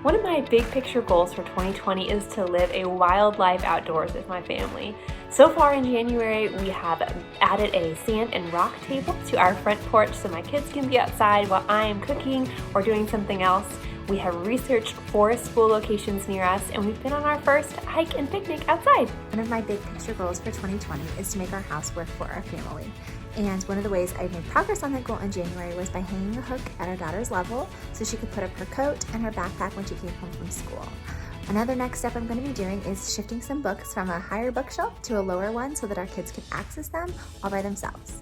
One of my big picture goals for 2020 is to live a wild life outdoors with my family. So far in January, we have added a sand and rock table to our front porch so my kids can be outside while I am cooking or doing something else. We have researched 4 school locations near us, and we've been on our first hike and picnic outside. One of my big picture goals for 2020 is to make our house work for our family. And one of the ways I made progress on that goal in January was by hanging a hook at our daughter's level so she could put up her coat and her backpack when she came home from school. Another next step I'm going to be doing is shifting some books from a higher bookshelf to a lower one so that our kids can access them all by themselves.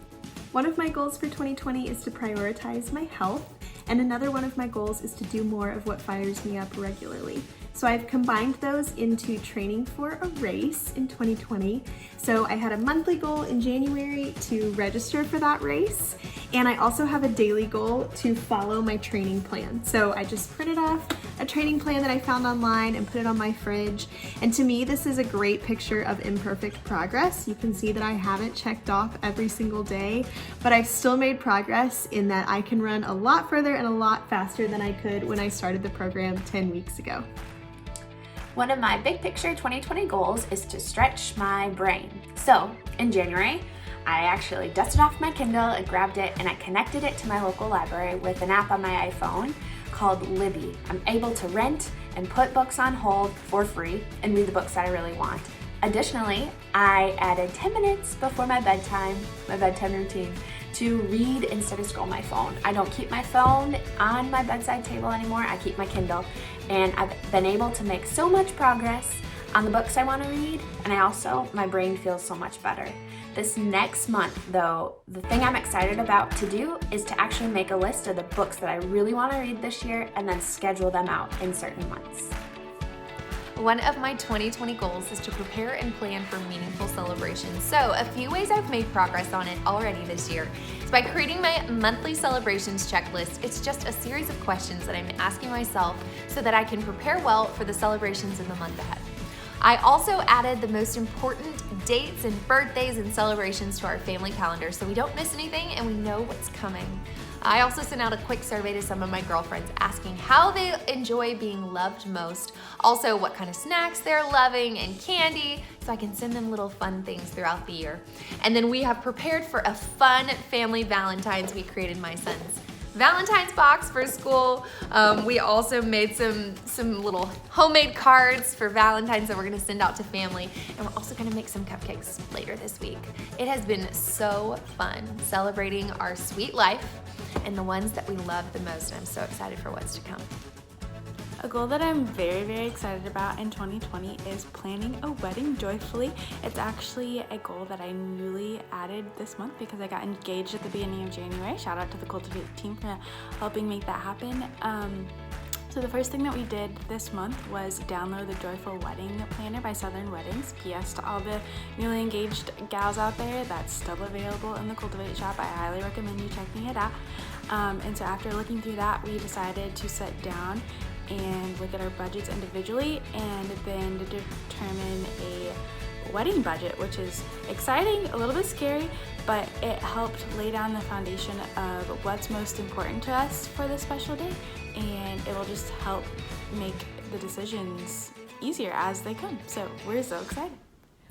One of my goals for 2020 is to prioritize my health, and another one of my goals is to do more of what fires me up regularly. So I've combined those into training for a race in 2020. So I had a monthly goal in January to register for that race, and I also have a daily goal to follow my training plan. So I just printed off a training plan that I found online and put it on my fridge. And to me, this is a great picture of imperfect progress. You can see that I haven't checked off every single day, but I've still made progress in that I can run a lot further and a lot faster than I could when I started the program 10 weeks ago. One of my big picture 2020 goals is to stretch my brain. So in January, I actually dusted off my Kindle, I grabbed it, and I connected it to my local library with an app on my iPhone called Libby. I'm able to rent and put books on hold for free and read the books that I really want. Additionally, I added 10 minutes before my bedtime routine, to read instead of scroll my phone. I don't keep my phone on my bedside table anymore. I keep my Kindle, and I've been able to make so much progress on the books I want to read, and my brain feels so much better. This next month, though, the thing I'm excited about to do is to actually make a list of the books that I really want to read this year and then schedule them out in certain months. One of my 2020 goals is to prepare and plan for meaningful celebrations. So a few ways I've made progress on it already this year is by creating my monthly celebrations checklist. It's just a series of questions that I'm asking myself so that I can prepare well for the celebrations in the month ahead. I also added the most important dates and birthdays and celebrations to our family calendar so we don't miss anything and we know what's coming. I also sent out a quick survey to some of my girlfriends asking how they enjoy being loved most, also what kind of snacks they're loving and candy, so I can send them little fun things throughout the year. And then we have prepared for a fun family Valentine's. We created my son's Valentine's box for school. We also made some little homemade cards for Valentine's that we're gonna send out to family. And we're also gonna make some cupcakes later this week. It has been so fun celebrating our sweet life and the ones that we love the most. And I'm so excited for what's to come. A goal that I'm very, very excited about in 2020 is planning a wedding joyfully. It's actually a goal that I newly added this month because I got engaged at the beginning of January. Shout out to the Cultivate team for helping make that happen. So the first thing that we did this month was download the Joyful Wedding Planner by Southern Weddings. P.S. to all the newly engaged gals out there, that's still available in the Cultivate shop. I highly recommend you checking it out. And so after looking through that, we decided to sit down and look at our budgets individually and then to determine a wedding budget, which is exciting, a little bit scary, but it helped lay down the foundation of what's most important to us for this special day, and it will just help make the decisions easier as they come. So we're so excited.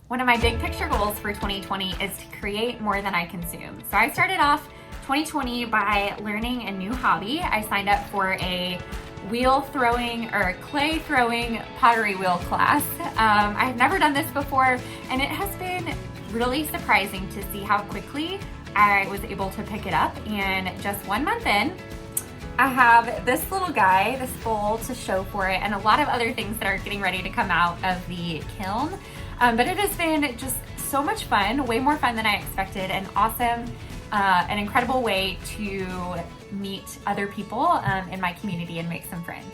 One of my big picture goals for 2020 is to create more than I consume. So I started off 2020 by learning a new hobby. I signed up for a wheel throwing or clay throwing pottery wheel class. I've never done this before, and it has been really surprising to see how quickly I was able to pick it up. And just 1 month in, I have this little guy, this bowl to show for it, and a lot of other things that are getting ready to come out of the kiln. But it has been just so much fun, way more fun than I expected, and awesome, an incredible way to meet other people in my community and make some friends.